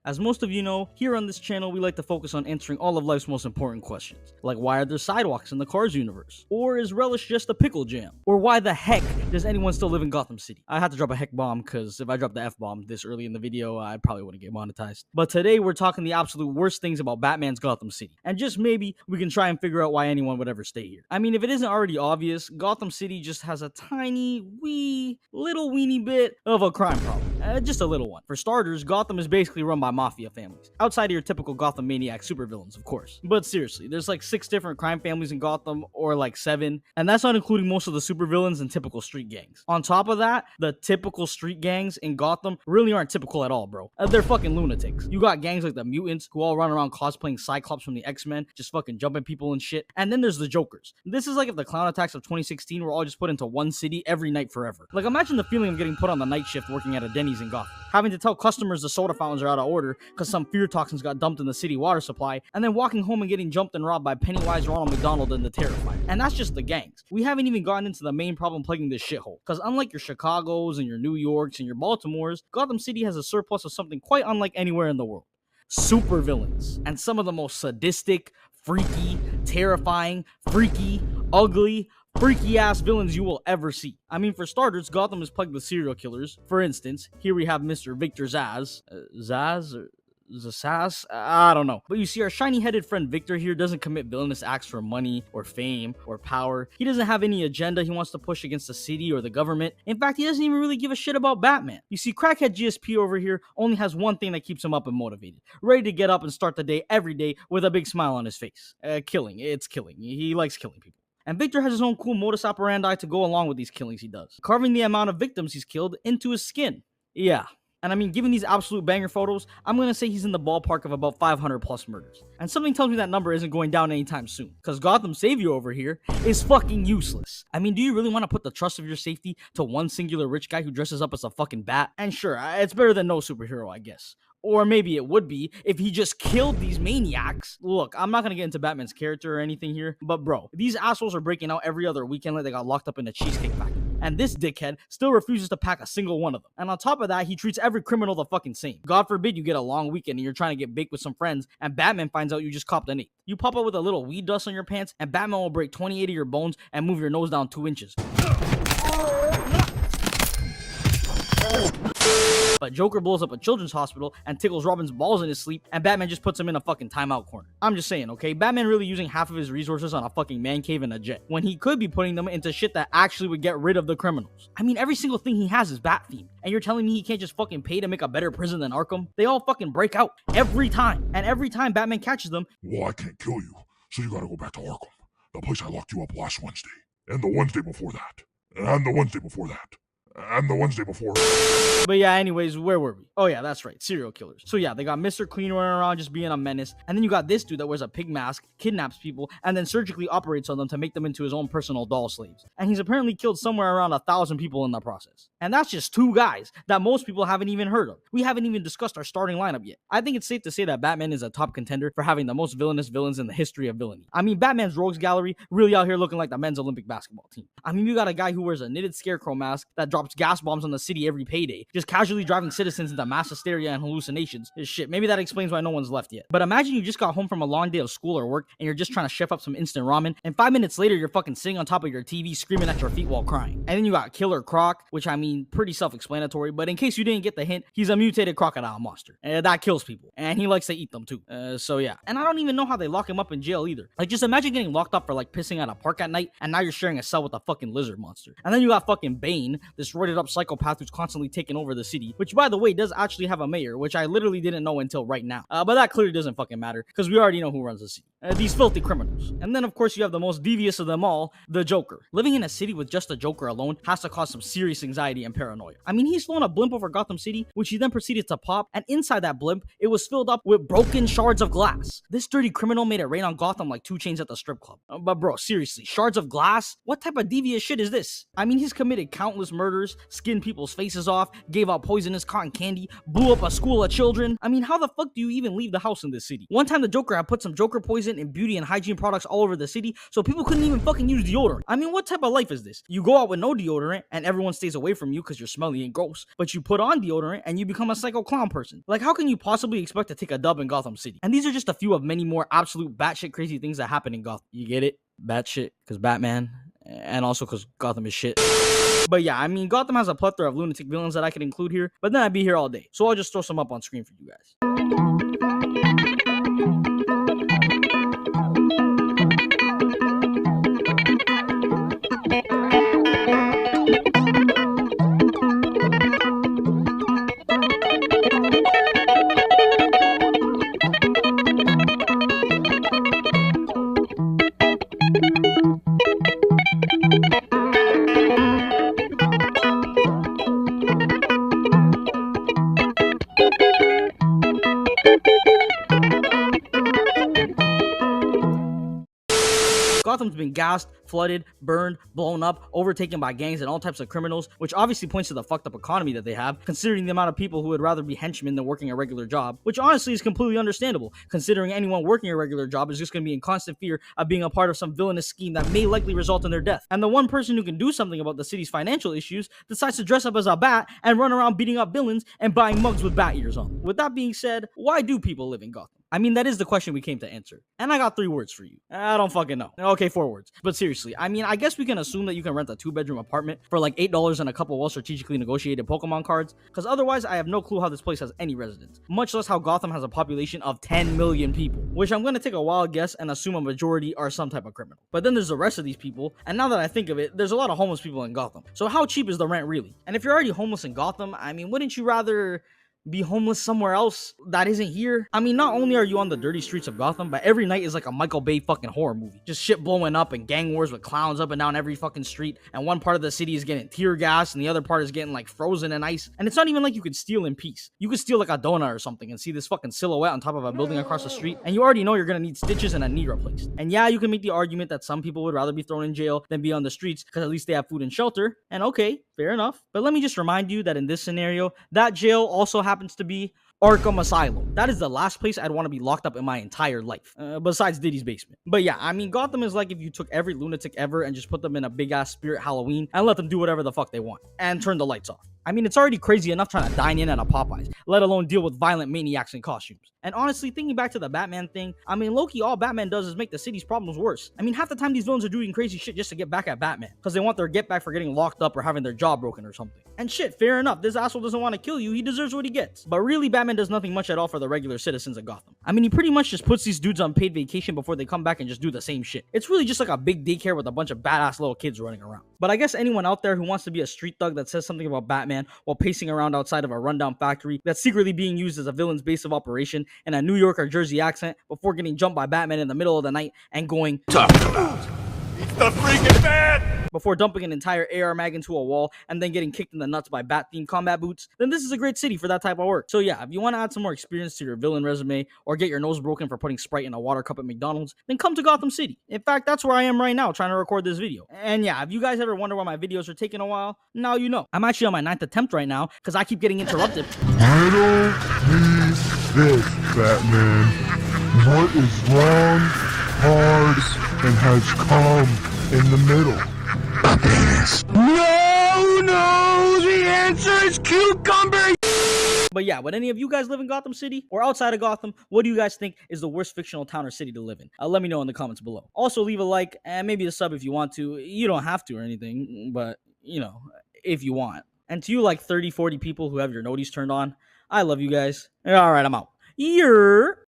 As most of you know, here on this channel we like to focus on answering all of life's most important questions, like why are there sidewalks in the Cars universe? Or is relish just a pickle jam? Or why the heck does anyone still live in Gotham City? I had to drop a heck bomb because if I dropped the F bomb this early in the video, I probably wouldn't get monetized. But today we're talking the absolute worst things about Batman's Gotham City, and just maybe we can try and figure out why anyone would ever stay here. I mean, if it isn't already obvious, Gotham City just has a tiny, little weeny bit of a crime problem. Just a little one. For starters, Gotham is basically run by mafia families. Outside of your typical Gotham maniac supervillains, of course. But seriously, there's like 6 different crime families in Gotham, or like 7, and that's not including most of the supervillains and typical street gangs. On top of that, the typical street gangs in Gotham really aren't typical at all, bro. They're fucking lunatics. You got gangs like the Mutants, who all run around cosplaying Cyclops from the X-Men, just fucking jumping people and shit. And then there's the Jokers. This is like if the clown attacks of 2016 were all just put into one city every night forever. Like, imagine the feeling of getting put on the night shift working at a Denny's in Gotham, having to tell customers the soda fountains are out of order because some fear toxins got dumped in the city water supply, and then walking home and getting jumped and robbed by Pennywise, Ronald McDonald, and the Terrifier. And that's just the gangs. We haven't even gotten into the main problem plaguing this shithole, because unlike your Chicagos and your New Yorks and your Baltimores, Gotham City has a surplus of something quite unlike anywhere in the world: supervillains. And some of the most sadistic, freaky, terrifying, freaky, ugly, freaky ass villains you will ever see. I mean, for starters, Gotham is plagued with serial killers. For instance, here we have Mr. Victor Zsasz. Zsasz? I don't know. But you see, our shiny-headed friend Victor here doesn't commit villainous acts for money or fame or power. He doesn't have any agenda he wants to push against the city or the government. In fact, he doesn't even really give a shit about Batman. You see, crackhead GSP over here only has one thing that keeps him up and motivated: ready to get up and start the day every day with a big smile on his face. Killing. It's killing. He likes killing people. And Victor has his own cool modus operandi to go along with these killings he does, carving the amount of victims he's killed into his skin. Yeah. And I mean, given these absolute banger photos, I'm gonna say he's in the ballpark of about 500 plus murders. And something tells me that number isn't going down anytime soon, because Gotham Savior over here is fucking useless. I mean, do you really want to put the trust of your safety to one singular rich guy who dresses up as a fucking bat? And sure, it's better than no superhero, I guess. Or maybe it would be if he just killed these maniacs. Look, I'm not gonna get into Batman's character or anything here, but bro, these assholes are breaking out every other weekend like they got locked up in a cheesecake factory. And this dickhead still refuses to pack a single one of them. And on top of that, he treats every criminal the fucking same. God forbid you get a long weekend and you're trying to get baked with some friends, and Batman finds out you just copped an 8. You pop up with a little weed dust on your pants, and Batman will break 28 of your bones and move your nose down 2 inches. But Joker blows up a children's hospital and tickles Robin's balls in his sleep, and Batman just puts him in a fucking timeout corner. I'm just saying, okay? Batman really using half of his resources on a fucking man cave and a jet, when he could be putting them into shit that actually would get rid of the criminals. I mean, every single thing he has is Bat-themed, and you're telling me he can't just fucking pay to make a better prison than Arkham? They all fucking break out every time, and every time Batman catches them, well, I can't kill you, so you gotta go back to Arkham, the place I locked you up last Wednesday, and the Wednesday before that, and the Wednesday before that, and the Wednesday before. But yeah, anyways, where were we? Oh yeah, that's right, serial killers. So yeah, they got Mr. Clean running around just being a menace, and then you got this dude that wears a pig mask, kidnaps people, and then surgically operates on them to make them into his own personal doll slaves. And he's apparently killed somewhere around 1,000 people in the process. And that's just 2 guys that most people haven't even heard of. We haven't even discussed our starting lineup yet. I think it's safe to say that Batman is a top contender for having the most villainous villains in the history of villainy. I mean, Batman's rogues gallery really out here looking like the men's Olympic basketball team. I mean, you got a guy who wears a knitted scarecrow mask that drops gas bombs on the city every payday, just casually driving citizens into mass hysteria and hallucinations. Shit, maybe that explains why no one's left yet. But imagine you just got home from a long day of school or work, and you're just trying to chef up some instant ramen, and 5 minutes later you're fucking sitting on top of your TV screaming at your feet while crying. And then you got Killer Croc, which I mean, pretty self-explanatory, but in case you didn't get the hint, he's a mutated crocodile monster, and that kills people, and he likes to eat them too. So yeah. And I don't even know how they lock him up in jail either. Like, just imagine getting locked up for like pissing at a park at night, and now you're sharing a cell with a fucking lizard monster. And then you got fucking Bane, this roided up psychopath who's constantly taking over the city, which by the way does actually have a mayor, which I literally didn't know until right now. But that clearly doesn't fucking matter, because we already know who runs the city. These filthy criminals. And then of course you have the most devious of them all, the Joker. Living in a city with just a Joker alone has to cause some serious anxiety and paranoia. I mean, he's flown a blimp over Gotham City, which he then proceeded to pop, and inside that blimp, it was filled up with broken shards of glass. This dirty criminal made it rain on Gotham like 2 Chainz at the strip club. But bro, seriously, shards of glass? What type of devious shit is this? I mean, he's committed countless murders, skinned people's faces off, gave out poisonous cotton candy, blew up a school of children. I mean, how the fuck do you even leave the house in this city? One time the Joker had put some Joker poison poison and beauty and hygiene products all over the city, so people couldn't even fucking use deodorant. I mean, what type of life is this? You go out with no deodorant and everyone stays away from you because you're smelly and gross, but you put on deodorant and you become a psycho clown person. Like, how can you possibly expect to take a dub in Gotham City? And these are just a few of many more absolute batshit crazy things that happen in Gotham. You get it? Batshit, because Batman, and also because Gotham is shit. But yeah, I mean, Gotham has a plethora of lunatic villains that I could include here, but then I'd be here all day. So I'll just throw some up on screen for you guys. Gotham's been gassed, flooded, burned, blown up, overtaken by gangs and all types of criminals, which obviously points to the fucked up economy that they have, considering the amount of people who would rather be henchmen than working a regular job, which honestly is completely understandable, considering anyone working a regular job is just going to be in constant fear of being a part of some villainous scheme that may likely result in their death. And the one person who can do something about the city's financial issues decides to dress up as a bat and run around beating up villains and buying mugs with bat ears on. With that being said, why do people live in Gotham? I mean, that is the question we came to answer. And I got 3 words for you. I don't fucking know. Okay, 4 words. But seriously, I mean, I guess we can assume that you can rent a 2-bedroom apartment for like $8 and a couple well strategically negotiated Pokemon cards, because otherwise I have no clue how this place has any residents, much less how Gotham has a population of 10 million people, which I'm gonna take a wild guess and assume a majority are some type of criminal. But then there's the rest of these people, and now that I think of it, there's a lot of homeless people in Gotham. So how cheap is the rent really? And if you're already homeless in Gotham, I mean, wouldn't you rather be homeless somewhere else that isn't here? I mean, not only are you on the dirty streets of Gotham, but every night is like a Michael Bay fucking horror movie. Just shit blowing up and gang wars with clowns up and down every fucking street. And one part of the city is getting tear gas and the other part is getting like frozen in ice. And it's not even like you could steal in peace. You could steal like a donut or something and see this fucking silhouette on top of a building across the street, and you already know you're gonna need stitches and a knee replaced. And yeah, you can make the argument that some people would rather be thrown in jail than be on the streets because at least they have food and shelter. And okay, fair enough. But let me just remind you that in this scenario, that jail also happens to be Arkham Asylum. That is the last place I'd want to be locked up in my entire life, besides Diddy's basement. But yeah, I mean, Gotham is like if you took every lunatic ever and just put them in a big ass Spirit Halloween and let them do whatever the fuck they want and turn the lights off. I mean, it's already crazy enough trying to dine in at a Popeyes, let alone deal with violent maniacs in costumes. And honestly, thinking back to the Batman thing, I mean, low-key, all Batman does is make the city's problems worse. I mean, half the time these villains are doing crazy shit just to get back at Batman, because they want their get back for getting locked up or having their jaw broken or something. And shit, fair enough, this asshole doesn't want to kill you, he deserves what he gets. But really, Batman does nothing much at all for the regular citizens of Gotham. I mean, he pretty much just puts these dudes on paid vacation before they come back and just do the same shit. It's really just like a big daycare with a bunch of badass little kids running around. But I guess anyone out there who wants to be a street thug that says something about Batman while pacing around outside of a rundown factory that's secretly being used as a villain's base of operation in a New York or Jersey accent before getting jumped by Batman in the middle of the night and going, Talking about. It's the freaking bat! Before dumping an entire AR mag into a wall and then getting kicked in the nuts by bat-themed combat boots, then this is a great city for that type of work. So yeah, if you want to add some more experience to your villain resume or get your nose broken for putting Sprite in a water cup at McDonald's, then come to Gotham City. In fact, that's where I am right now trying to record this video. And yeah, if you guys ever wonder why my videos are taking a while, now you know. I'm actually on my 9th attempt right now because I keep getting interrupted. I don't need this, Batman. What is long, hard, and has come in the middle? No, the answer is cucumber. But yeah, would any of you guys live in Gotham City or outside of Gotham? What do you guys think is the worst fictional town or city to live in? Let me know in the comments below. Also, leave a like and maybe a sub if you want to. You don't have to or anything, but you know, if you want. And to you like 30, 40 people who have your noties turned on, I love you guys. All right, I'm out.